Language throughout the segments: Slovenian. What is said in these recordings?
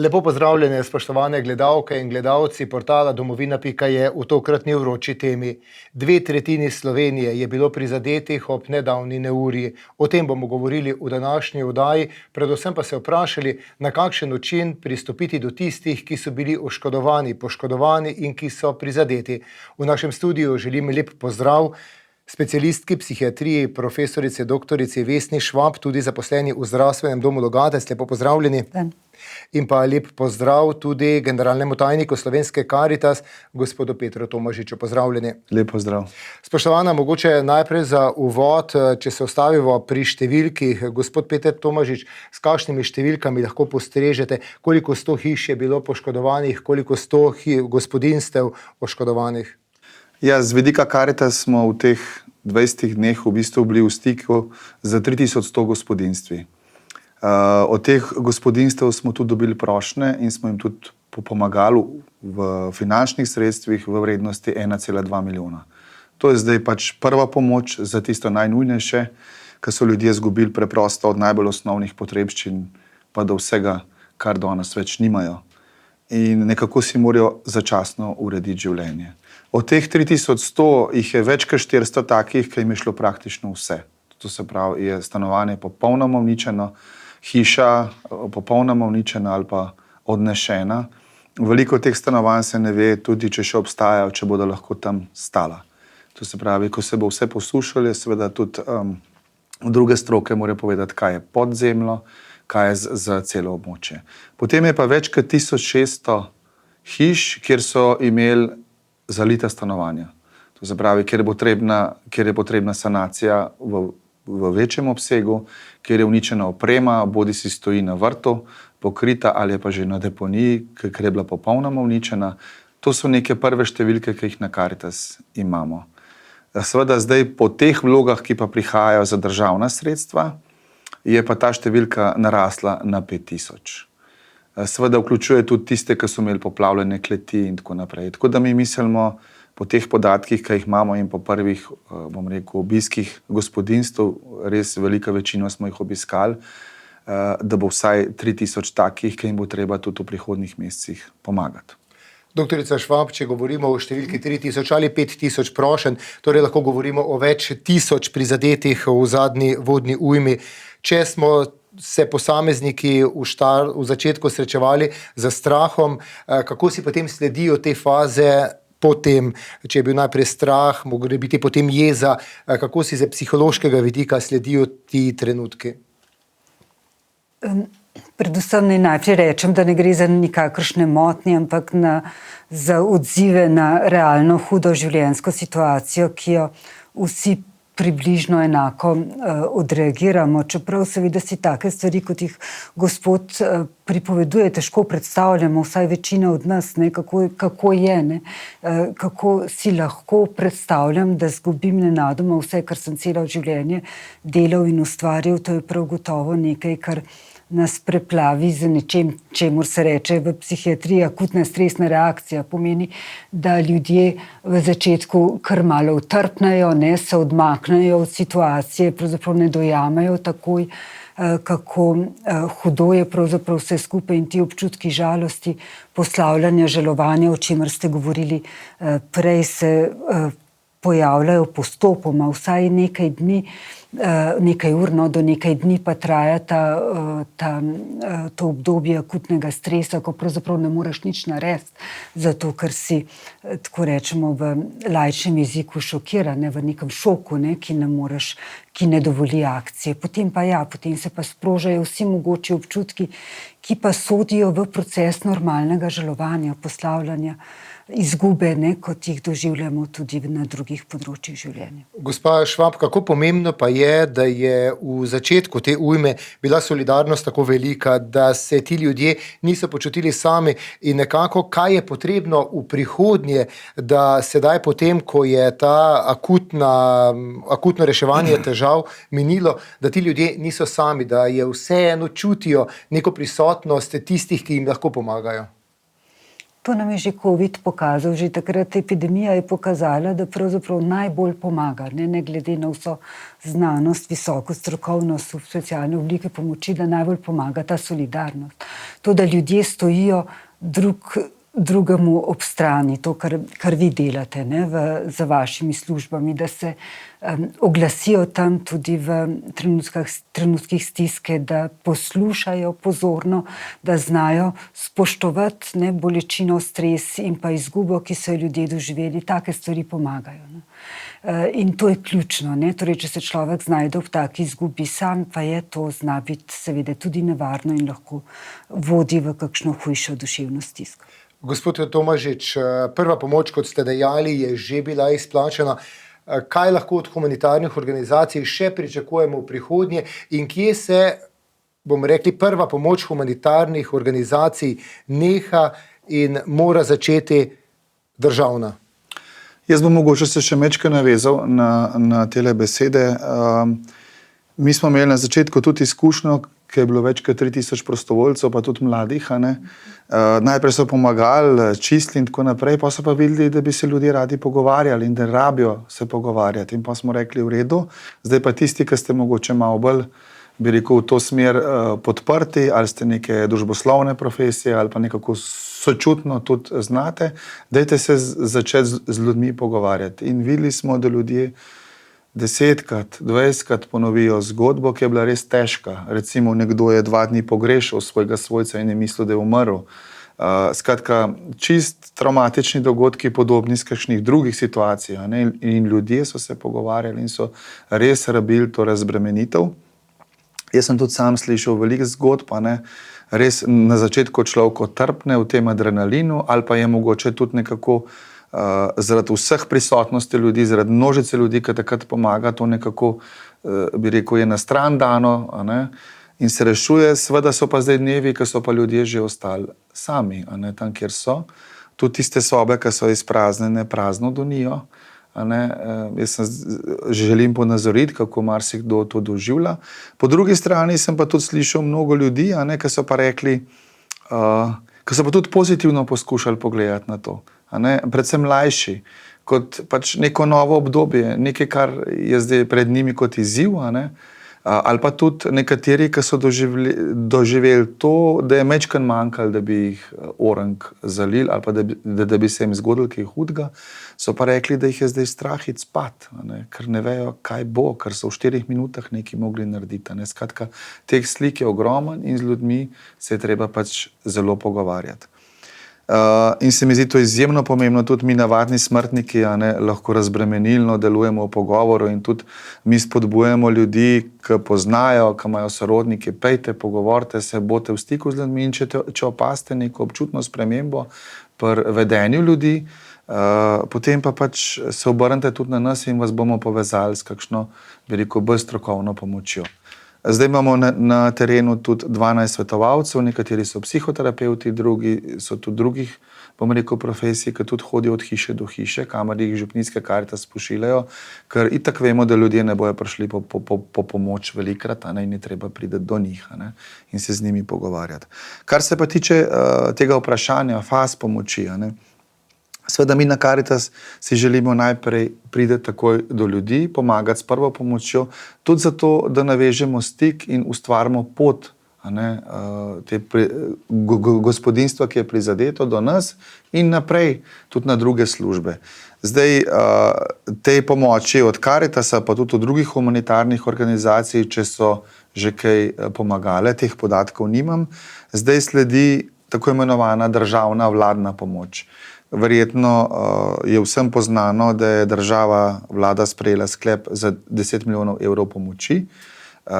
Lepo pozdravljene, spoštovane gledalke in gledalci portala domovina.je v tokratni vroči temi. 2/3 Slovenije je bilo prizadetih ob nedavni neurji. O tem bomo govorili v današnji oddaji, predvsem pa se vprašali, na kakšen način pristopiti do tistih, ki so bili oškodovani, poškodovani in ki so prizadeti. V našem studiu želim lep pozdrav specialistki psihiatriji, profesorici doktorici Vesni Švab, tudi zaposleni v Zdravstvenem domu Logatec. Lepo pozdravljeni. In pa lep pozdrav tudi generalnemu tajniku Slovenske Karitas, gospodu Petru Tomažiču. Pozdravljeni. Lep pozdrav. Spoštovana, mogoče najprej za uvod, če se ustavimo pri številkih. Gospod Peter Tomažič, s kakšnimi številkami lahko postrežete, koliko 100 hiš je bilo poškodovanih, koliko 100 gospodinjstev oškodovanih? Ja, z vidika Karitas smo v teh 20 dneh v bistvu bili v stiku za 3100 gospodinjstvi. Od teh gospodinjstev smo tudi dobili prošnje in smo jim tudi pomagali v finančnih sredstvih v vrednosti 1,2 milijona. To je zdaj pač prva pomoč za tisto najnujnejše, ker so ljudje izgubili preprosto od najbolj osnovnih potrebščin pa do vsega, kar danes več nimajo. In nekako si morajo začasno urediti življenje. Od teh 3100 jih je več kot 400 takih, ki jim je šlo praktično vse. To se pravi, je stanovanje popolnoma uničeno, hiša popolnoma uničena ali pa odnešena. Veliko teh stanovanj se ne ve tudi, če še obstajajo, če bodo lahko tam stala. To se pravi, ko se bo vse posušalo, seveda tudi druge stroke morajo povedati, kaj je pod zemljo, kaj je za celo območje. Potem je pa več kot 1600 hiš, kjer so imeli zalita stanovanja. To se pravi, kjer je potrebna sanacija v večjem obsegu, kjer je uničena oprema, bodisi stoji na vrtu, pokrita ali je pa že na deponiji, ker je bila popolnoma uničena. To so neke prve številke, ki jih na Karitas imamo. Seveda zdaj po teh vlogah, ki pa prihajajo za državna sredstva, je pa ta številka narasla na 5000. Seveda vključuje tudi tiste, ki so imeli poplavljene kleti in tako naprej. Tako da mi mislimo, po teh podatkih, ki jih imamo in po prvih, obiskih gospodinjstv, res velika večina smo jih obiskali, da bo vsaj 3000 takih, ki jim bo treba tudi v prihodnjih mesecih pomagati. Doktorica Švab, če govorimo o številki 3000 ali 5000 prošenj, torej lahko govorimo o več tisoč prizadetih v zadnji vodni ujmi. Če smo se posamezniki v začetku srečevali z strahom, kako si potem sledijo te faze potem, če je bil najprej strah, mogoče biti potem jeza, kako si z psihološkega vidika sledijo ti trenutki? Predvsem najprej rečem, da ne gre za nikakršne motnje, ampak za odzive na realno hudo življenjsko situacijo, ki jo vsi približno enako odreagiramo, čeprav seveda si take stvari, kot jih gospod pripoveduje, težko predstavljamo, vsaj večina od nas, kako je, kako si lahko predstavljam, da zgubim nenadoma vse, kar sem celo življenje delal in ustvaril. To je prav gotovo nekaj, kar nas preplavi z nečem, čemur se reče v psihiatriji akutna stresna reakcija. Pomeni, da ljudje v začetku kar malo utrpnejo, se odmaknejo od situacije, pravzaprav ne dojamejo takoj, kako hudo je pravzaprav vse skupaj in ti občutki žalosti, poslavljanja, žalovanja, o čemer ste govorili prej, se pojavljajo postopoma, vsaj nekaj dni, nekaj ur, do nekaj dni pa traja to obdobje akutnega stresa, ko pravzaprav ne moreš nič narediti, zato ker si, tako rečemo v laičnem jeziku, šokiran, v nekem šoku, ki ne dovoli akcije. Potem se pa sprožajo vsi mogoči občutki, ki pa sodijo v proces normalnega žalovanja, poslavljanja, izgube, kot jih doživljamo tudi na drugih področjih življenja. Gospa Švab, kako pomembno pa je, da je v začetku te ujme bila solidarnost tako velika, da se ti ljudje niso počutili sami in nekako, kaj je potrebno v prihodnje, da sedaj potem, ko je ta akutno reševanje težav minilo, da ti ljudje niso sami, da je vseeno čutijo neko prisotnost tistih, ki jim lahko pomagajo? To nam je že COVID pokazal, že takrat epidemija je pokazala, da pravzaprav najbolj pomaga, ne glede na vso znanost, visoko strokovnost, specialne oblike pomoči, da najbolj pomaga ta solidarnost. To, da ljudje stojijo drugemu ob strani, to, kar vi delate, ne, za vašimi službami, da se oglasijo tam tudi v trenutkih stiske, da poslušajo pozorno, da znajo spoštovati, ne, bolečino, stres in pa izgubo, ki so jo ljudje doživeli. Take stvari pomagajo. Ne. In to je ključno. Ne. Torej, če se človek znajde ob taki izgubi sam, pa je to zna biti seveda tudi nevarno in lahko vodi v kakšno hujšo duševno stisko. Gospod Tomažič, prva pomoč, kot ste dejali, je že bila izplačana. Kaj lahko od humanitarnih organizacij še pričakujemo v prihodnje in kje se, bomo rekli, prva pomoč humanitarnih organizacij neha in mora začeti državna? Jaz bom mogoče se še mečkaj navezal na tele besede. Mi smo imeli na začetku tudi izkušnjo, ki je bilo več kot 3000 prostovoljcev, pa tudi mladih. Najprej so pomagali, čistili in tako naprej, pa so pa videli, da bi se ljudje radi pogovarjali in da rabijo se pogovarjati. In pa smo rekli, v redu, zdaj pa tisti, ki ste mogoče malo bolj, bi rekel, v to smer podprti, ali ste neke družboslovne profesije, ali pa nekako sočutno tudi znate, dajte se začeti z ljudmi pogovarjati. In videli smo, da ljudje 10krat, 20krat ponovijo zgodbo, ki je bila res težka. Recimo, nekdo je 2 dni pogrešal svojega svojca in je mislil, da je umrl. Skratka, čist traumatični dogodki, podobni s kakšnih drugih situacij. In ljudje so se pogovarjali in so res rabili to razbremenitev. Jaz sem tudi sam slišal veliko zgodb, res na začetku človek otrpne v tem adrenalinu, ali pa je mogoče tudi nekako zaradi vseh prisotnosti ljudi, zaradi množice ljudi, ki takrat pomaga, to nekako, bi rekel, je na stran dano, in se rešuje. Seveda so pa zdaj dnevi, ki so pa ljudje že ostali sami, tam, kjer so. Tudi tiste sobe, ki so izpraznjene, prazno donijo. Jaz želim ponazoriti, kako marsikdo to doživlja. Po drugi strani sem pa tudi slišal mnogo ljudi, ki so pa rekli, ki so pa tudi pozitivno poskušali pogledati na to. Predvsem mlajši, kot pač neko novo obdobje, nekaj, kar je zdaj pred njimi kot izziv, ali pa tudi nekateri, ki so doživeli to, da je mečkan manjkalo, da bi jih orang zalil, ali pa da bi se jim zgodilo kaj hudega, so pa rekli, da jih je zdaj strah iti spat, ker ne vejo, kaj bo, ker so v 4 minutah nekaj mogli narediti. Skratka, teh slik je ogromen in z ljudmi se je treba pač zelo pogovarjati. In se mi zdi to izjemno pomembno, tudi mi navadni smrtniki lahko razbremenilno delujemo v pogovoru in tudi mi spodbujamo ljudi, ki poznajo, ki imajo sorodnike, pejte, pogovorite se, bote v stiku z ljudmi in če opazite neko občutno spremembo pri vedenju ljudi, potem pa pač se obrnite tudi na nas in vas bomo povezali s kakšno, bi rekel, bolj strokovno pomočjo. Zdaj imamo na terenu tudi 12 svetovalcev, nekateri so psihoterapeuti, drugi so tudi drugih, bom rekel, profesij, ki tudi hodijo od hiše do hiše, kamor jih župnijske Karitas pošiljajo, ker itak vemo, da ljudje ne bojo prišli po pomoč velikrat, in je treba priti do njih in se z njimi pogovarjati. Kar se pa tiče tega vprašanja, faz pomoči, seveda mi na Karitas si želimo najprej priti takoj do ljudi, pomagati s prvo pomočjo, tudi zato, da navežemo stik in ustvarimo pot gospodinjstva, ki je prizadeto do nas in naprej tudi na druge službe. Zdaj, tej pomoči od Karitasa, pa tudi od drugih humanitarnih organizacij, če so že kaj pomagale, teh podatkov nimam, zdaj sledi tako imenovana državna vladna pomoč. Verjetno je vsem poznano, da je vlada sprejela sklep za 10 milijonov evrov pomoči.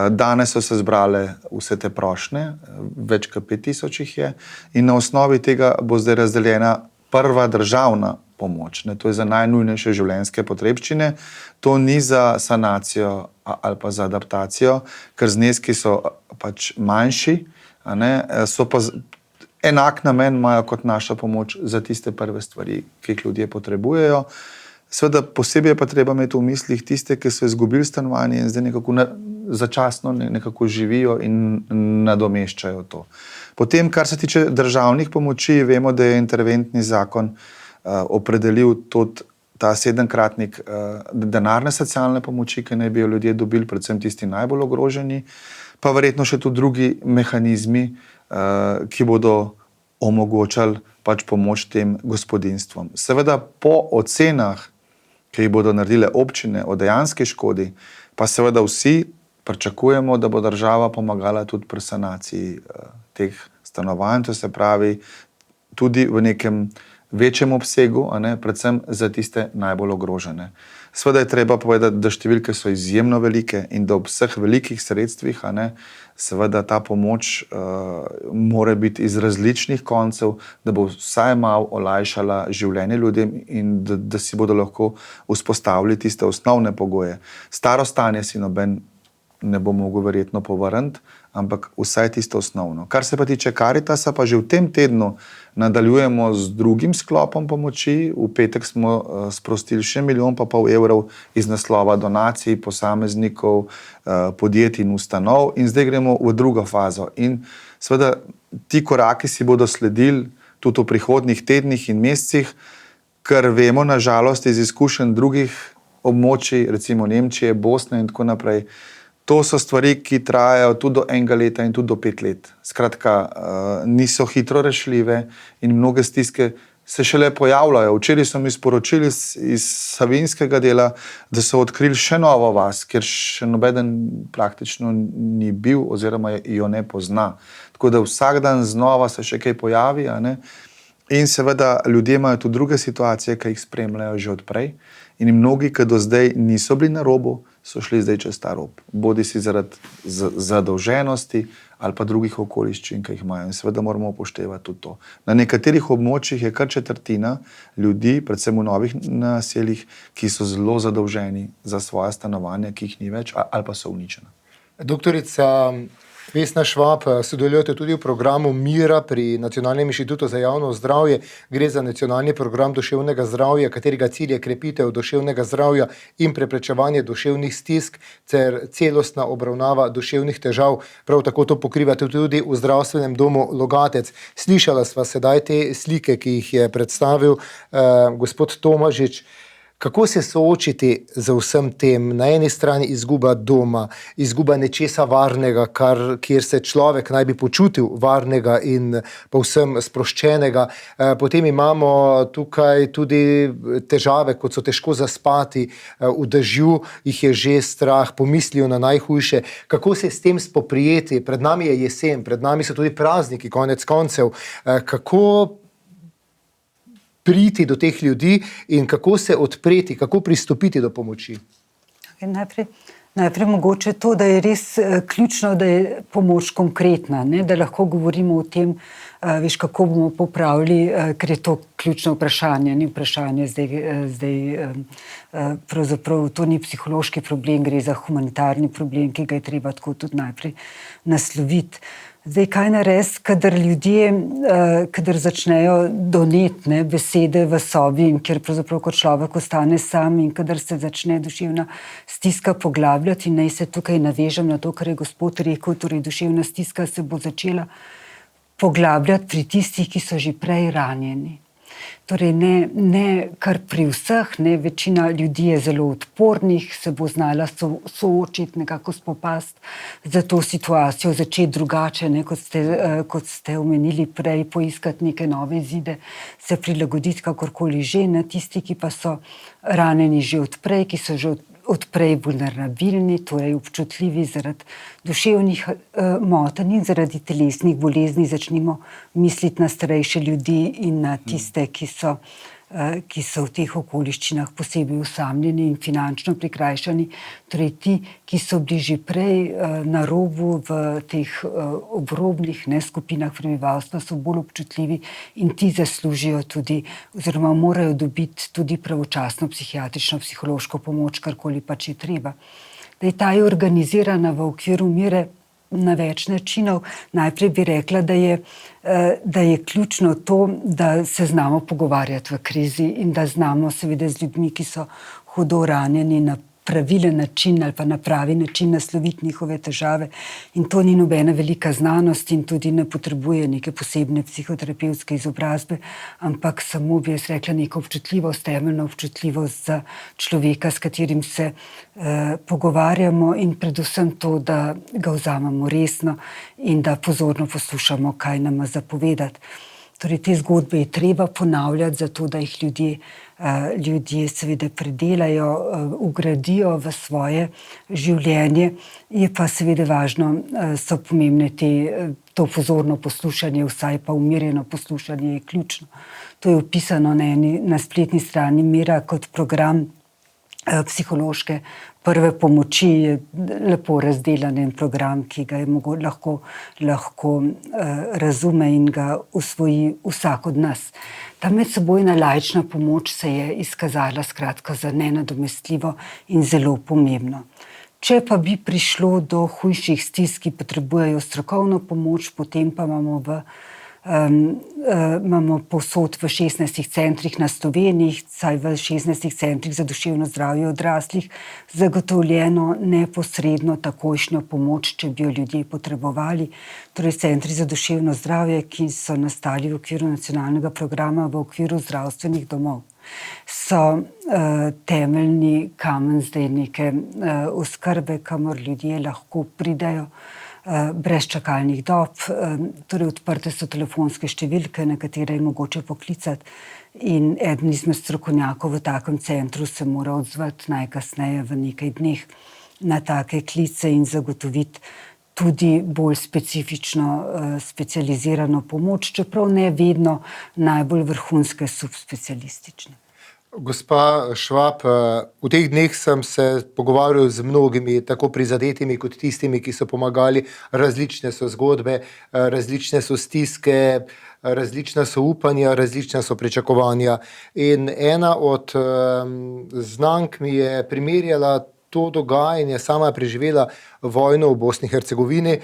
Danes so se zbrale vse te prošnje, več kot 5000 jih je, in na osnovi tega bo zdaj razdeljena prva državna pomoč. To je za najnujnejše življenjske potrebščine, to ni za sanacijo ali pa za adaptacijo, ker zneski so pač manjši, so pa enak namen imajo kot naša pomoč za tiste prve stvari, ki jih ljudje potrebujejo. Seveda posebej pa treba imeti v mislih tiste, ki so izgubili stanovanje in zdaj nekako začasno nekako živijo in nadomeščajo to. Potem, kar se tiče državnih pomoči, vemo, da je interventni zakon opredelil tudi ta 7-kratnik denarne socialne pomoči, ki naj bi jo ljudje dobili, predvsem tisti najbolj ogroženi, pa verjetno še tudi drugi mehanizmi, ki bodo omogočali pač pomoč tem gospodinjstvom. Seveda po ocenah, ki jih bodo naredile občine o dejanski škodi, pa seveda vsi pričakujemo, da bo država pomagala tudi pri sanaciji teh stanovanj, to se pravi tudi v nekem večjem obsegu, predvsem za tiste najbolj ogrožene. Seveda je treba povedati, da številke so izjemno velike in da ob vseh velikih sredstvih, seveda ta pomoč mora biti iz različnih koncev, da bo vsaj malo olajšala življenje ljudem in da si bodo lahko vzpostavili tiste osnovne pogoje. Staro stanje si noben ne bo mogel verjetno povrniti, ampak vsaj tisto osnovno. Kar se pa tiče Karitasa, pa že v tem tednu nadaljujemo z drugim sklopom pomoči. V petek smo sprostili še 1,5 milijona evrov iz naslova donacij posameznikov, podjetij in ustanov in zdaj gremo v drugo fazo. In seveda ti koraki si bodo sledili tudi v prihodnjih tednih in mesecih, ker vemo na žalost iz izkušenj drugih območij, recimo Nemčije, Bosne in tako naprej. To so stvari, ki trajajo tudi do 1 leta in tudi do 5 let. Skratka, niso hitro rešljive in mnoge stiske se šele pojavljajo. Včeraj so mi sporočili iz savinjskega dela, da so odkrili še novo vas, kjer še nobeden praktično ni bil oziroma jo ne pozna. Tako da vsak dan znova se še kaj pojavi, In seveda ljudje imajo tudi druge situacije, ki jih spremljajo že odprej. In mnogi, ki do zdaj niso bili na robu, so šli zdaj čez ta rob. Bodi si zaradi zadolženosti ali pa drugih okoliščin, ki jih imajo. In seveda moramo upoštevati tudi to. Na nekaterih območjih je kar 1/4 ljudi, predvsem v novih naseljih, ki so zelo zadolženi za svoja stanovanja, ki jih ni več ali pa so uničena. Doktorica Vesna Švab, sodelujete tudi v programu Mira pri Nacionalnem inštitutu za javno zdravje. Gre za nacionalni program duševnega zdravja, katerega cilj je krepitev duševnega zdravja in preprečevanje duševnih stisk ter celostna obravnava duševnih težav. Prav tako to pokrivate tudi v zdravstvenem domu Logatec. Slišala sva sedaj te slike, ki jih je predstavil gospod Tomažič. Kako se soočiti z vsem tem? Na eni strani izguba doma, izguba nečesa varnega, kjer se človek naj bi počutil varnega in povsem sproščenega. Potem imamo tukaj tudi težave, kot so težko zaspati, v dežju jih je že strah, pomislijo na najhujše. Kako se s tem spoprijeti? Pred nami je jesen, pred nami so tudi prazniki, konec koncev. Kako priti do teh ljudi in kako se odpreti, kako pristopiti do pomoči? Najprej mogoče to, da je res ključno, da je pomoč konkretna, da lahko govorimo o tem, kako bomo popravili, ker je to ključno vprašanje. Ni vprašanje zdaj pravzaprav to ni psihološki problem, gre za humanitarni problem, ki ga je treba tako tudi najprej nasloviti. Zdaj, kaj narediti, kadar začnejo doneti besede v sobi in kjer pravzaprav kot človek ostane sam in kadar se začne duševna stiska poglabljati, in naj se tukaj navežem na to, kar je gospod rekel, torej duševna stiska se bo začela poglabljati pri tistih, ki so že prej ranjeni. Torej ne kar pri vseh, večina ljudi je zelo odpornih, se bo znala soočiti, nekako spopasti za to situacijo, začeti drugače, kot ste omenili prej, poiskati neke nove izide, se prilagoditi kakorkoli že, tisti, ki pa so ranjeni že odprej, ki so že odprej vulnerabilni, torej občutljivi zaradi duševnih motenj in zaradi telesnih bolezni, začnimo misliti na starejše ljudi in na tiste, ki so v teh okoliščinah posebej osamljeni in finančno prikrajšani. Torej ti, ki so bili že prej na robu v teh obrobnih skupinah prebivalstva, so bolj občutljivi in ti zaslužijo tudi, oziroma morajo dobiti tudi pravočasno psihiatrično, psihološko pomoč, karkoli pač je treba. Ta je organizirana v okviru Mire na več načinov. Najprej bi rekla, da je ključno to, da se znamo pogovarjati v krizi in da znamo seveda z ljudmi, ki so hudo ranjeni, na pravilen način ali pa na pravi način nasloviti njihove težave. In to ni nobena velika znanost in tudi ne potrebuje neke posebne psihoterapevtske izobrazbe, ampak samo bi jaz rekla neko občutljivost, temeljno občutljivost za človeka, s katerim se pogovarjamo in predvsem to, da ga vzamemo resno in da pozorno poslušamo, kaj nam ima zapovedati. Torej, te zgodbe je treba ponavljati, zato da jih ljudje seveda predelajo, ugradijo v svoje življenje. Je pa seveda važno, so pomembne to pozorno poslušanje, vsaj pa umirjeno poslušanje je ključno. To je opisano na spletni strani Mira kot program psihološke prve pomoči, je lepo razdeljen program, ki ga je lahko razume in ga usvoji vsak od nas. Ta medsebojna laična pomoč se je izkazala skratka za nenadomestljivo in zelo pomembno. Če pa bi prišlo do hujših stisk, ki potrebujejo strokovno pomoč, potem pa imamo povsod v 16 centrih na Sloveniji, saj v 16 centrih za duševno zdravje odraslih, zagotovljeno neposredno takojšnjo pomoč, če bi jo ljudje potrebovali. Torej, centri za duševno zdravje, ki so nastali v okviru nacionalnega programa, v okviru zdravstvenih domov, so temeljni kamen zdaj neke oskrbe, kamor ljudje lahko pridejo brez čakalnih dob. Torej, odprte so telefonske številke, na katere je mogoče poklicati, in eden izmed strokovnjakov v takem centru se mora odzvati najkasneje v nekaj dneh na take klice in zagotoviti tudi bolj specifično specializirano pomoč, čeprav ne vedno najbolj vrhunske subspecialistične. Gospa Švab, v teh dneh sem se pogovarjal z mnogimi, tako prizadetimi kot tistimi, ki so pomagali. Različne so zgodbe, različne so stiske, različna so upanja, različna so pričakovanja. In ena od znank mi je primerjala to dogajanje, sama je preživela vojno v Bosni in Hercegovini,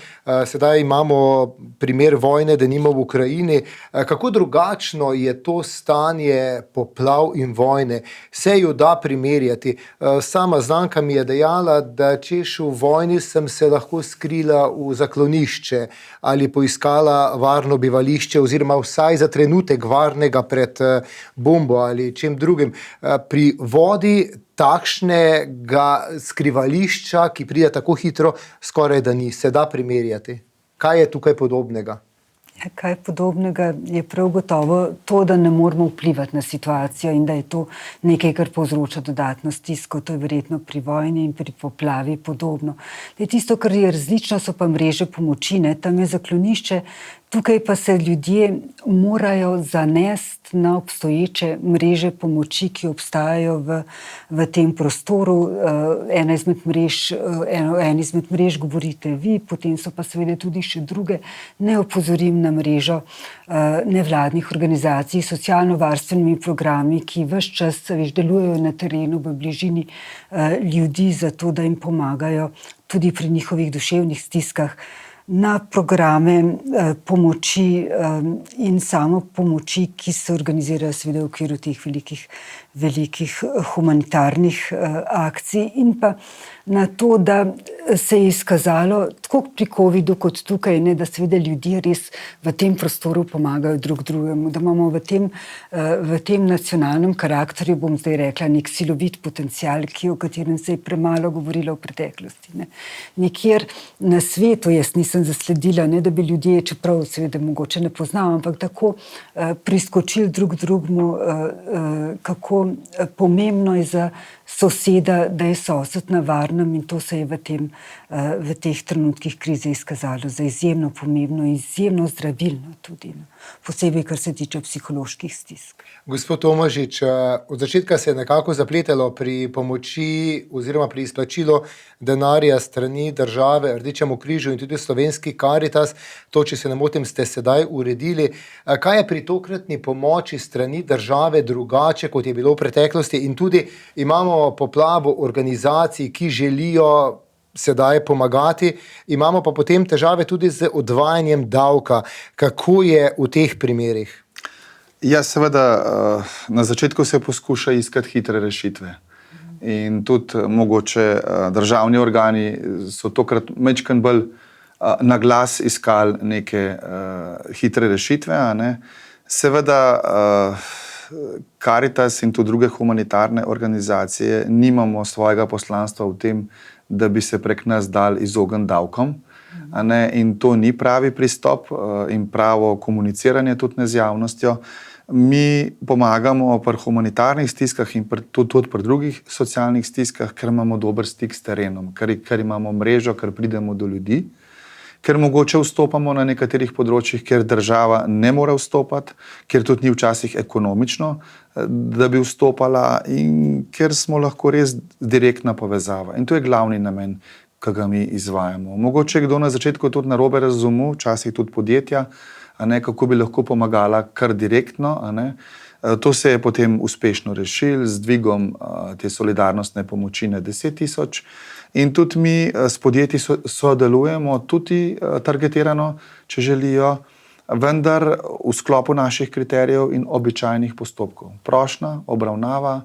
sedaj imamo primer vojne, denimo v Ukrajini. Kako drugačno je to stanje poplav in vojne? Se jo da primerjati? Sama znanka mi je dejala, da češ v vojni sem se lahko skrila v zaklonišče ali poiskala varno bivališče oziroma vsaj za trenutek varnega pred bombo ali čem drugim. Pri vodi takšnega skrivališča, ki pride tako hitro, skoraj da ni. Se da primerjati. Kaj je tukaj podobnega? Kaj podobnega je prav gotovo to, da ne moramo vplivati na situacijo in da je to nekaj, kar povzroča dodatno stisko. To je verjetno pri vojni in pri poplavi podobno. Tisto, kar je različno, so pa mreže pomoči. Tam je zaklonišče, tukaj pa se ljudje morajo zanesti na obstoječe mreže pomoči, ki obstajajo v tem prostoru. Ena izmed mrež govorite vi, potem so pa seveda tudi še druge. Ne opozorim na mrežo nevladnih organizacij, socialno-varstvenimi programi, ki ves čas delujejo na terenu v bližini ljudi, zato da jim pomagajo tudi pri njihovih duševnih stiskah. Na programe pomoči in samo pomoči, ki se organizirajo seveda v okviru teh velikih humanitarnih akcij, in pa na to, da se je izkazalo tako pri covidu kot tukaj, da seveda ljudje res v tem prostoru pomagajo drug drugemu, da imamo v tem nacionalnem karakterju, bom zdaj rekla, nek silovit potencial, o katerem se je premalo govorilo v preteklosti. Nekjer na svetu, jaz nisem zasledila, da bi ljudje, čeprav seveda mogoče ne poznam, ampak tako priskočili drug drugemu, kako pomembno je za soseda, da je sosed na varnem, in to se je v teh trenutkih krize izkazalo za izjemno pomembno, izjemno zdravilno tudi, posebej kar se tiče psiholoških stisk. Gospod Tomažič, od začetka se je nekako zapletalo pri pomoči oziroma pri izplačilu denarja strani države, Rdečemu križu in tudi Slovenski Karitas. To, če se ne motim, ste sedaj uredili. Kaj je pri tokratni pomoči strani države drugače, kot je bilo v preteklosti? In tudi imamo poplavo organizacij, ki želijo sedaj pomagati, imamo pa potem težave tudi z odvajanjem davka. Kako je v teh primerih? Ja, seveda, na začetku se poskuša iskati hitre rešitve. in tudi mogoče državni organi so tokrat majčkeno bolj na glas iskali neke hitre rešitve. A ne. Seveda Karitas in tudi druge humanitarne organizacije nimamo svojega poslanstva v tem, da bi se prek nas dal izogniti davkom. A ne, in to ni pravi pristop in pravo komuniciranje tudi ne z javnostjo. Mi pomagamo pri humanitarnih stiskah in tudi pri drugih socialnih stiskah, ker imamo dober stik s terenom, ker imamo mrežo, ker pridemo do ljudi, ker mogoče vstopamo na nekaterih področjih, kjer država ne more vstopati, ker tudi ni včasih ekonomično, da bi vstopala, in ker smo lahko res direktna povezava. In to je glavni namen, ki ga mi izvajamo. Mogoče kdo na začetku tudi narobe razumel, včasih tudi podjetja, a ne, kako bi lahko pomagala kar direktno. A ne. To se je potem uspešno rešilo z dvigom te solidarnostne pomoči na 10 000. In tudi mi s podjetji sodelujemo, tudi targetirano, če želijo, vendar v sklopu naših kriterijev in običajnih postopkov. Prošnja, obravnava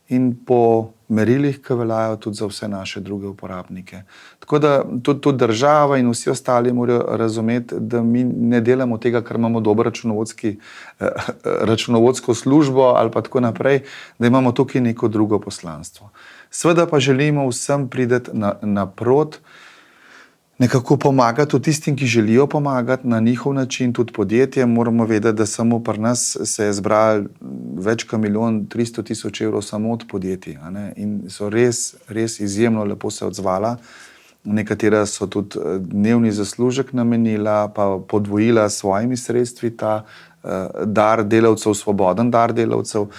in po merilih, ki veljajo tudi za vse naše druge uporabnike. Tako da tudi država in vsi ostali morajo razumeti, da mi ne delamo tega, ker imamo dobro računovodsko službo ali pa tako naprej, da imamo tukaj neko drugo poslanstvo. Seveda pa želimo vsem priti naprot, nekako pomagati tudi tistim, ki želijo pomagati na njihov način, tudi podjetjem. Moramo vedeti, da samo pri nas se je zbralo več kot 1 300 000 evrov samo od podjetij. A ne? In so res izjemno lepo se odzvala. Nekatera so tudi dnevni zaslužek namenila, pa podvojila s svojimi sredstvi ta dar delavcev, svoboden dar delavcev.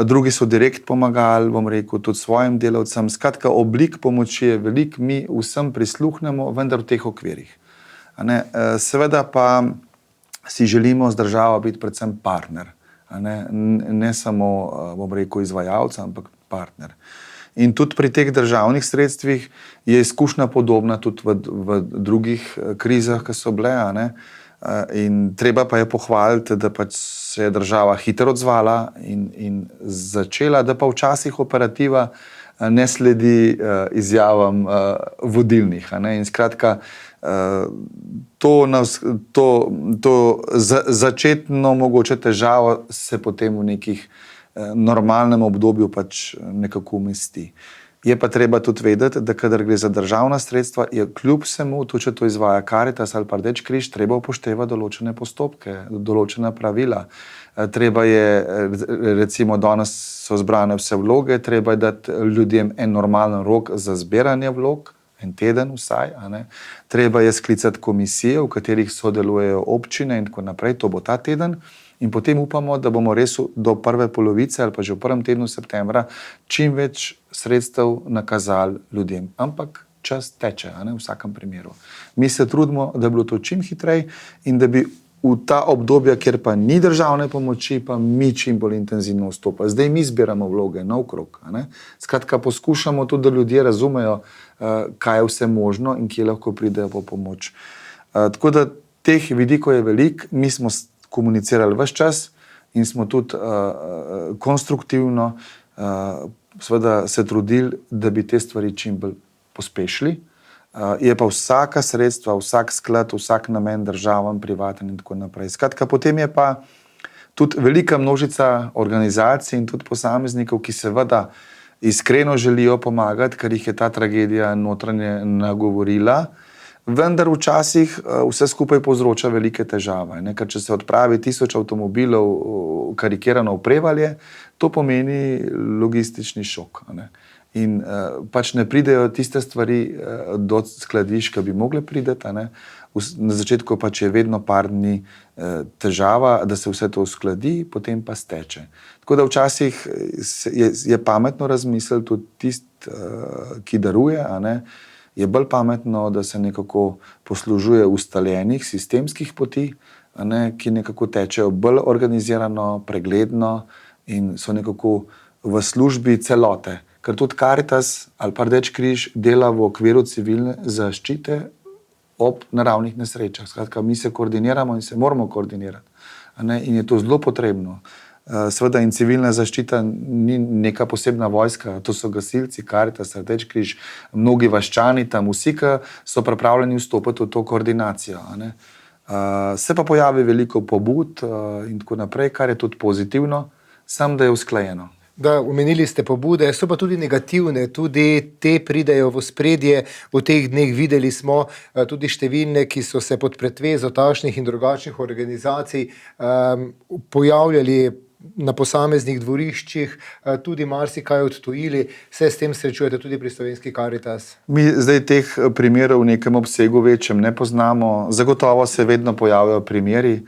Drugi so direkt pomagali, bom rekel, tudi svojim delavcem. Skratka, oblik pomoči je veliko, mi vsem prisluhnemo, vendar v teh okvirih. A ne? Seveda pa si želimo z državo biti predvsem partner. A ne samo, bom rekel, izvajalca, ampak partner. In tudi pri teh državnih sredstvih je izkušnja podobna tudi v drugih krizah, ki so bile. A ne? In treba pa je pohvaliti, da pač se je država hitro odzvala in začela, da pa včasih operativa ne sledi izjavam vodilnih. A ne? In skratka, to začetno mogoče težavo se potem v nekih normalnem obdobju pač nekako umesti. Je pa treba tudi vedeti, da kadar gre za državna sredstva, je kljub vsemu, tudi če to izvaja Karitas ali pa Rdeči križ, treba upoštevati določene postopke, določena pravila. Treba je, recimo danes so zbrane vse vloge, treba je dati ljudem en normalen rok za zbiranje vlog, en teden vsaj. A ne? Treba je sklicati komisije, v katerih sodelujejo občine in tako naprej, to bo ta teden. In potem upamo, da bomo res do prve polovice ali pa že v prvem tednu septembra čim več sredstev nakazali ljudem. Ampak čas teče, a ne, v vsakem primeru. Mi se trudimo, da bi bilo to čim hitrej in da bi v ta obdobja, kjer pa ni državne pomoči, pa mi čim bolj intenzivno vstopali. Zdaj mi zbiramo vloge naokrog. Skratka, poskušamo tudi, da ljudje razumejo, kaj je vse možno in kje lahko pridejo po pomoč. Tako da teh vidikov je veliko, mi smo komunicirali ves čas in smo tudi konstruktivno seveda se trudili, da bi te stvari čim bolj pospešili. Je pa vsaka sredstva, vsak sklad, vsak namen državam, privaten in tako naprej. Skratka, potem je pa tudi velika množica organizacij in tudi posameznikov, ki seveda iskreno želijo pomagati, ker jih je ta tragedija notranje nagovorila, vendar včasih vse skupaj povzroča velike težave. Ker če se odpravi 1000 avtomobilov karikirano v Prevalje, to pomeni logistični šok. In pač ne pridejo tiste stvari do skladišč, ki bi mogle priti. Na začetku pač je vedno par dni težava, da se vse to uskladi, potem pa steče. Tako da včasih je pametno razmisliti tudi tisti, ki daruje, je bolj pametno, da se nekako poslužuje ustaljenih sistemskih poti, ki nekako tečejo bolj organizirano, pregledno in so nekako v službi celote. Ker tudi Karitas ali pa Rdeči križ dela v okviru civilne zaščite ob naravnih nesrečah. Skratka, mi se koordiniramo in se moramo koordinirati. In je to zelo potrebno. Seveda in civilna zaščita ni neka posebna vojska, to so gasilci, Karitas, Rdeči križ, mnogi vaščani tam, vsi, ki so pripravljeni vstopiti v to koordinacijo. Se pa pojavi veliko pobud in tako naprej, kar je tudi pozitivno, samo da je usklajeno. Da, omenili ste pobude, so pa tudi negativne, tudi te pridejo v ospredje. V teh dneh videli smo tudi številne, ki so se pod pretvezo takšnih in drugačnih organizacij pojavljali na posameznih dvoriščih, tudi marsikaj odtujili. Se s tem srečujete tudi pri Slovenski Karitas? Mi zdaj teh primerov v nekem obsegu večjem ne poznamo. Zagotovo se vedno pojavljajo primeri.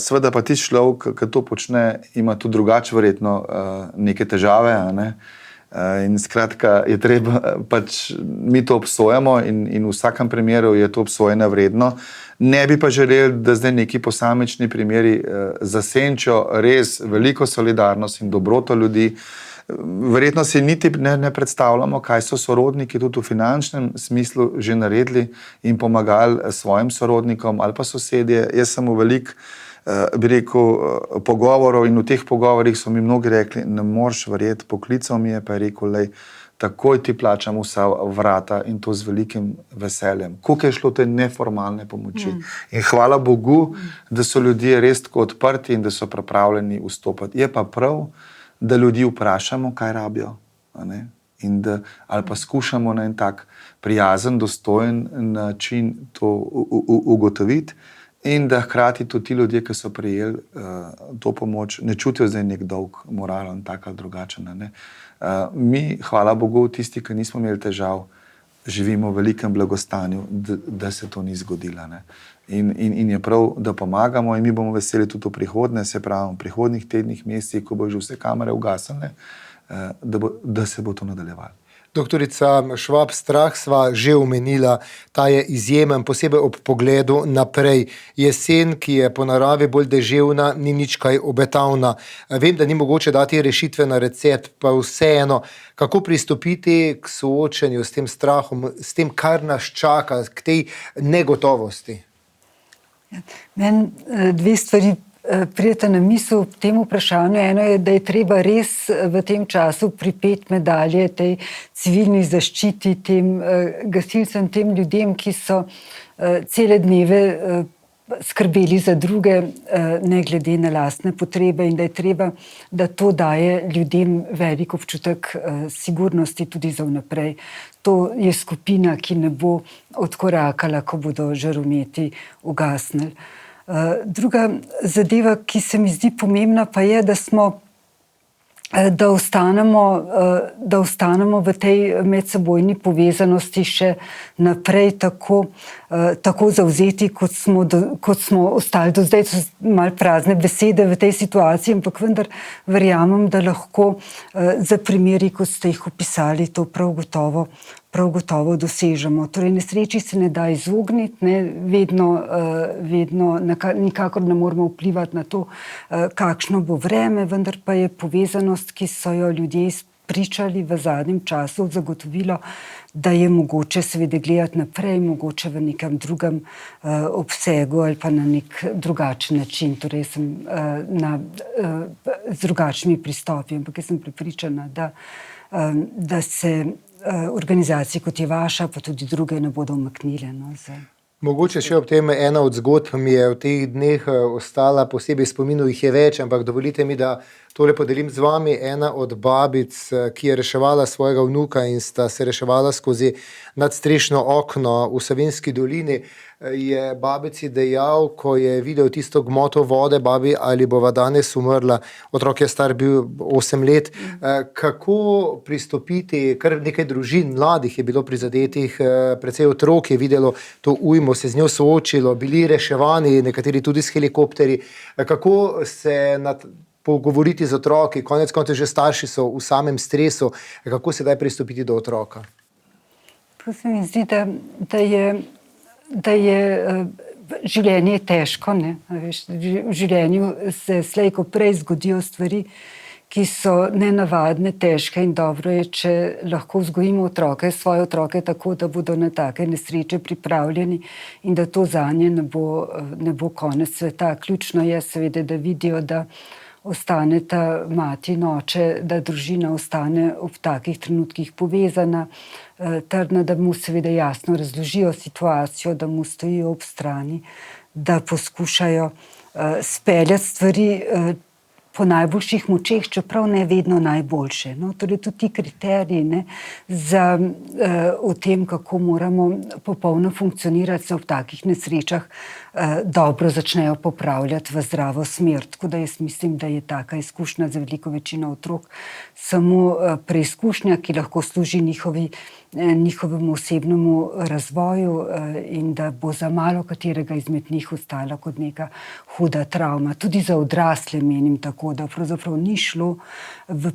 Seveda pa ti človek, ki to počne, ima tudi drugače verjetno neke težave. In skratka, je treba, pač mi to obsojamo in v vsakem primeru je to obsojeno vredno. Ne bi pa želeli, da zdaj neki posamični primeri zasenčijo res veliko solidarnost in dobroto ljudi. Verjetno si niti ne predstavljamo, kaj so sorodniki tudi v finančnem smislu že naredili in pomagali svojim sorodnikom ali pa sosedje. Jaz sem v veliko, bi rekel, pogovorov in v teh pogovorih so mi mnogi rekli, ne moreš verjeti, poklical mi je pa je rekel, lej, takoj ti plačam vsa vrata in to z velikim veseljem. Koliko je šlo te neformalne pomoči. In hvala Bogu, da so ljudje res tako odprti in da so pripravljeni vstopati. Je pa prav, da ljudi vprašamo, kaj rabijo. In da, ali pa skušamo na en tak prijazen, dostojen način to ugotoviti in da hkrati tudi ti ljudje, ki so prejeli to pomoč, ne čutijo zdaj nek dolg moralen, tak ali drugačen. Mi, hvala Bogu, tisti, ki nismo imeli težav, živimo v velikem blagostanju, da se to ni zgodilo. In je prav, da pomagamo in mi bomo veseli tudi v prihodnje, se pravi v prihodnjih tednih, mesecih, ko bo že vse kamere ugasnile, da se bo to nadaljevalo. Doktorica Švab, strah sva že omenila, ta je izjemen, posebej ob pogledu naprej. Jesen, ki je po naravi bolj deževna, ni nič kaj obetavna. Vem, da ni mogoče dati rešitve na recept, pa vseeno, kako pristopiti k soočenju s tem strahom, s tem, kar nas čaka, k tej negotovosti? Meni dve stvari prijeta na misel v tem vprašanju. Eno je, da je treba res v tem času pripeti medalje tej civilni zaščiti, tem gasilcem, tem ljudem, ki so cele dneve skrbeli za druge, ne glede na lastne potrebe, in da je treba, da to daje ljudem velik občutek sigurnosti tudi za vnaprej. To je skupina, ki ne bo odkorakala, ko bodo žarometi ugasnili. Druga zadeva, ki se mi zdi pomembna, pa je, da ostanemo v tej medsebojni povezanosti še naprej tako zavzeti, kot smo ostali do zdaj. So malo prazne besede v tej situaciji, ampak vendar verjamem, da lahko za primeri, kot ste jih opisali, to prav gotovo dosežemo. Torej, nesreči se ne da izogniti, vedno nikakor ne moremo vplivati na to, kakšno bo vreme, vendar pa je povezanost, ki so jo ljudje pričali v zadnjem času, zagotovilo, da je mogoče seveda gledati naprej, mogoče v nekem drugem obsegu ali pa na nek drugačen način, torej z drugačnimi pristopi. Ampak jaz sem prepričana, da se organizacije, kot je vaša, pa tudi druge, ne bodo umaknile. Mogoče še ob tem ena od zgodb mi je v teh dneh ostala, posebej spominu jih je več, ampak dovolite mi, da tole podelim z vami. Ena od babic, ki je reševala svojega vnuka in sta se reševala skozi nadstrešno okno v Savinjski dolini, je babici dejal, ko je videl tisto gmoto vode, babi, ali bova danes umrla, otrok je star bil 8 let, kako pristopiti, kar nekaj družin, mladih je bilo prizadetih, precej otrok je videlo to ujmo, se z njo soočilo, bili reševani, nekateri tudi s helikopteri, kako se pogovoriti z otroki, konec koncev že starši so v samem stresu, kako se daj pristopiti do otroka? To se mi zdi, da je življenje težko. V življenju se slej ko prej zgodijo stvari, ki so nenavadne, težke, in dobro je, če lahko vzgojimo svoje otroke tako, da bodo na take nesreče pripravljeni in da to zanje ne bo konec sveta. Ključno je seveda, da vidijo, da ostaneta mati in oče, da družina ostane ob takih trenutkih povezana, trdna, da mu seveda jasno razložijo situacijo, da mu stojijo ob strani, da poskušajo speljati stvari po najboljših močeh, čeprav ne vedno najboljše. No, torej tudi ti kriteriji o tem, kako moramo popolno funkcionirati, se ob takih nesrečah dobro začnejo popravljati v zdravo smer. Tako da jaz mislim, da je taka izkušnja za veliko večino otrok samo preizkušnja, ki lahko služi njihovemu osebnemu razvoju in da bo za malo katerega izmed njih ostala kot neka huda travma. Tudi za odrasle menim tako, da pravzaprav ni šlo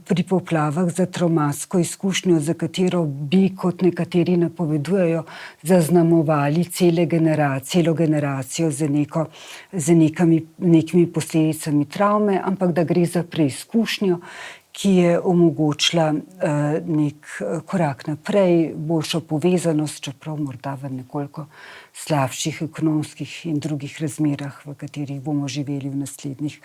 pri poplavah za travmatsko izkušnjo, za katero bi, kot nekateri napovedujejo, zaznamovali celo generacijo z nekimi posledicami travme, ampak da gre za preizkušnjo, ki je omogočila nek korak naprej, boljšo povezanost, čeprav morda v nekoliko slabših ekonomskih in drugih razmerah, v katerih bomo živeli v naslednjih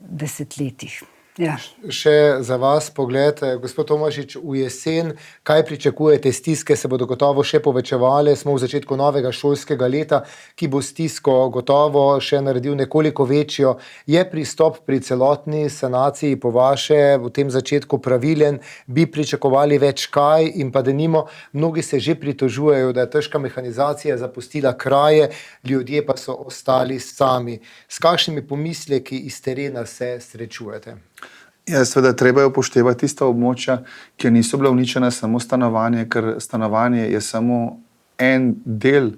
desetletjih. Ja. Še za vas pogled, gospod Tomašič, v jesen, kaj pričakujete? Stiske se bodo gotovo še povečevale, smo v začetku novega šolskega leta, ki bo stisko gotovo še naredil nekoliko večjo. Je pristop pri celotni sanaciji po vaše v tem začetku pravilen? Bi pričakovali več kaj? In pa denimo, mnogi se že pritožujejo, da je težka mehanizacija zapustila kraje, ljudje pa so ostali sami. S kakšnimi pomisleki iz terena se srečujete? Ja, seveda, treba je upoštevati tista območja, kjer niso bila uničena samo stanovanje, ker stanovanje je samo en del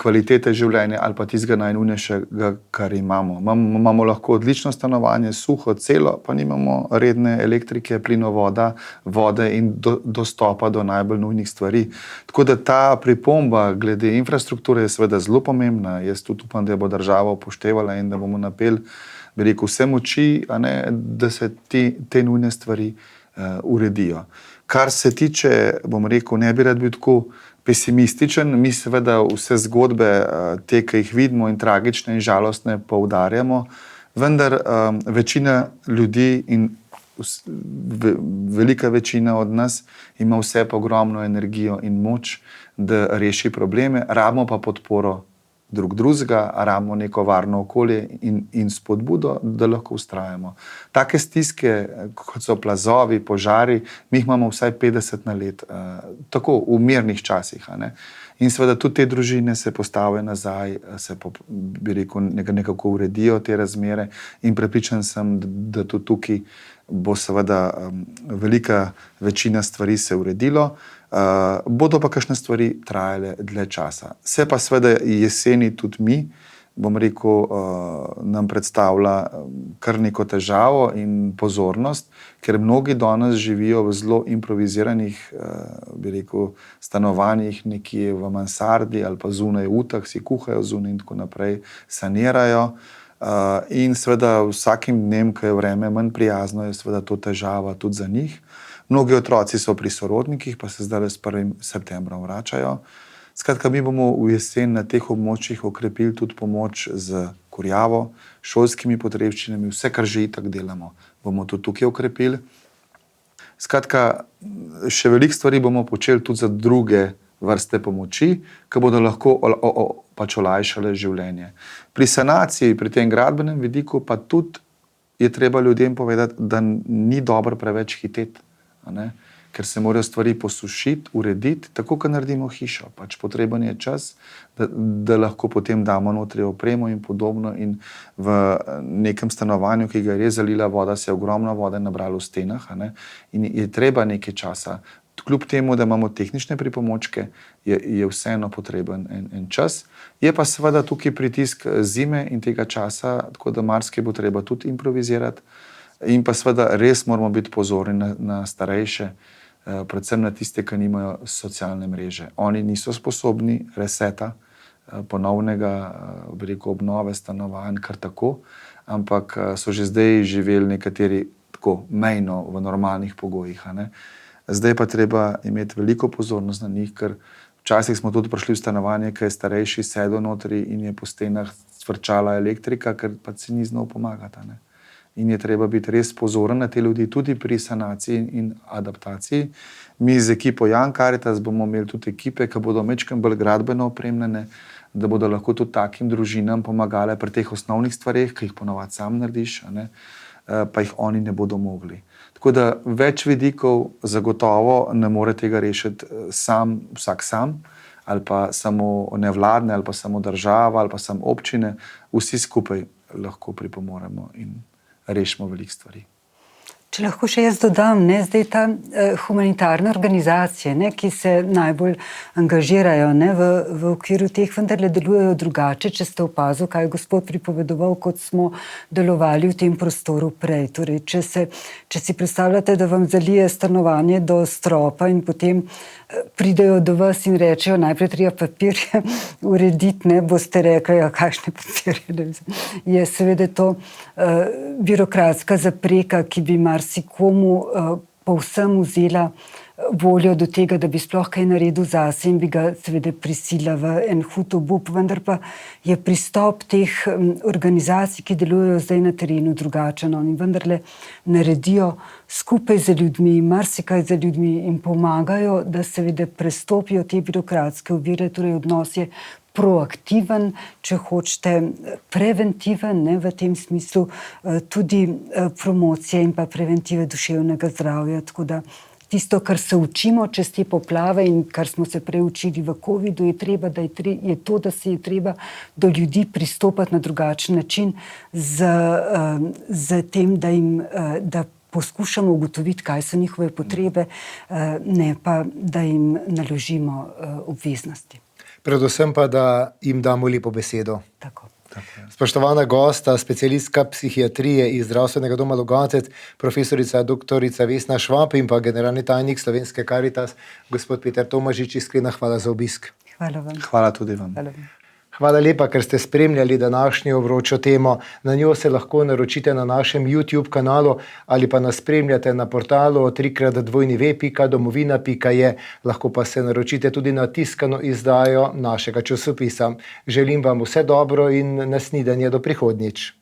kvalitete življenja ali pa tistega najnujnejšega, kar imamo. Imamo lahko odlično stanovanje, suho, celo, pa nimamo redne elektrike, plinovoda, vode in dostopa do najbolj nujnih stvari. Tako da ta pripomba glede infrastrukture je seveda zelo pomembna. Jaz tudi upam, da bo država upoštevala in da bomo napeli vse moči, da se te nujne stvari uredijo. Kar se tiče, ne bi rad bil tako pesimističen, mi seveda vse zgodbe, te, ki jih vidimo in tragične in žalostne, poudarjamo, vendar večina ljudi in velika večina od nas ima vse pa ogromno energijo in moč, da reši probleme, rabimo pa podporo drugega, rabimo neko varno okolje in spodbudo, da lahko vztrajamo. Take stiske, kot so plazovi, požari, mi jih imamo vsaj 50 na let, tako v mirnih časih. In seveda tudi te družine se postavijo nazaj, se nekako uredijo te razmere in prepričan sem, da tudi tukaj bo seveda velika večina stvari se uredilo. Bodo pa kakšne stvari trajale dlje časa. Se pa seveda jeseni tudi mi, nam predstavlja kar neko težavo in pozornost, ker mnogi danes živijo v zelo improviziranih stanovanjih, nekje v mansardi ali pa zunaj utah, si kuhajo zunaj in tako naprej, sanirajo. In seveda vsakim dnem, ko je vreme manj prijazno, je seveda to težava tudi za njih. Mnogi otroci so pri sorodnikih, pa se zdaj s 1. septembrom vračajo. Skratka, mi bomo v jesen na teh območjih okrepili tudi pomoč z kurjavo, šolskimi potrebščinami, vse, kar že itak delamo, bomo tudi tukaj okrepili. Skratka, še veliko stvari bomo počeli tudi za druge vrste pomoči, ki bodo lahko olajšale življenje. Pri sanaciji, pri tem gradbenem vidiku pa tudi je treba ljudem povedati, da ni dobro preveč hiteti, ker se morajo stvari posušiti, urediti, tako kot naredimo hišo. Potreben je čas, da lahko potem damo notri opremo in podobno. In v nekem stanovanju, ki ga je res zalila voda, se je ogromno vode nabralo v stenah, in je treba nekaj časa. Kljub temu, da imamo tehnične pripomočke, je vseeno potreben en čas. Je pa seveda tukaj pritisk zime in tega časa, tako da marsikaj bo treba tudi improvizirati. In pa seveda res moramo biti pozorni na starejše, predvsem na tiste, ki nimajo socialne mreže. Oni niso sposobni reseta, ponovnega obnove stanovanj kar tako, ampak so že zdaj živeli nekateri tako mejno v normalnih pogojih. Zdaj pa treba imeti veliko pozornost na njih, ker včasih smo tudi prišli v stanovanje, ki je starejši sedel notri in je po stenah cvrčala elektrika, ker pa si ni znal pomagati. in je treba biti res pozoren na te ljudi, tudi pri sanaciji in adaptaciji. Mi z ekipo Young Caritas bomo imeli tudi ekipe, ki bodo majčkeno bolj gradbeno opremljene, da bodo lahko tudi takim družinam pomagale pri teh osnovnih stvareh, ki jih ponavadi sam narediš, pa jih oni ne bodo mogli. Tako da več vidikov zagotovo ne more tega rešiti vsak sam, ali pa samo nevladne, ali pa samo država, ali pa samo občine. Vsi skupaj lahko pripomoremo in rešimo veliko stvari. Če lahko še jaz dodam, zdaj ta humanitarne organizacije, ki se najbolj angažirajo v okviru teh, vendarle delujejo drugače, če ste opazili, kaj je gospod pripovedoval, kot smo delovali v tem prostoru prej. Torej, če si predstavljate, da vam zalije stanovanje do stropa in potem pridejo do vas in rečejo, najprej treba papirje urediti, boste rekli, kakšne papirje. Je seveda to birokratska zapreka, ki bi marsikomu povsem vzela voljo do tega, da bi sploh kaj naredil zase in bi ga seveda prisila v en hud obup, vendar pa je pristop teh organizacij, ki delujejo zdaj na terenu, drugačen. Oni vendarle naredijo skupaj z ljudmi, marsikaj z ljudmi in pomagajo, da seveda prestopijo te birokratske ovire, torej odnos je proaktiven, če hočete preventiven, v tem smislu tudi promocije in pa preventive duševnega zdravja, tako da tisto, kar se učimo čez te poplave in kar smo se prej učili v covidu, je to, da se je treba do ljudi pristopati na drugačen način z tem, da poskušamo ugotoviti, kaj so njihove potrebe, ne pa, da jim naložimo obveznosti. Predvsem pa, da jim damo lepo besedo. Tako. Spoštovana gosta, specialistka psihiatrije iz Zdravstvenega doma Logatec, profesorica doktorica Vesna Švab in pa generalni tajnik Slovenske Caritas, gospod Peter Tomažič, iskrena hvala za obisk. Hvala vam. Hvala tudi vam. Hvala lepa, ker ste spremljali današnjo vročo temo. Na njo se lahko naročite na našem YouTube kanalu ali pa nas spremljate na portalu www.domovina.je. Lahko pa se naročite tudi na tiskano izdajo našega časopisa. Želim vam vse dobro in nasvidenje do prihodnjič.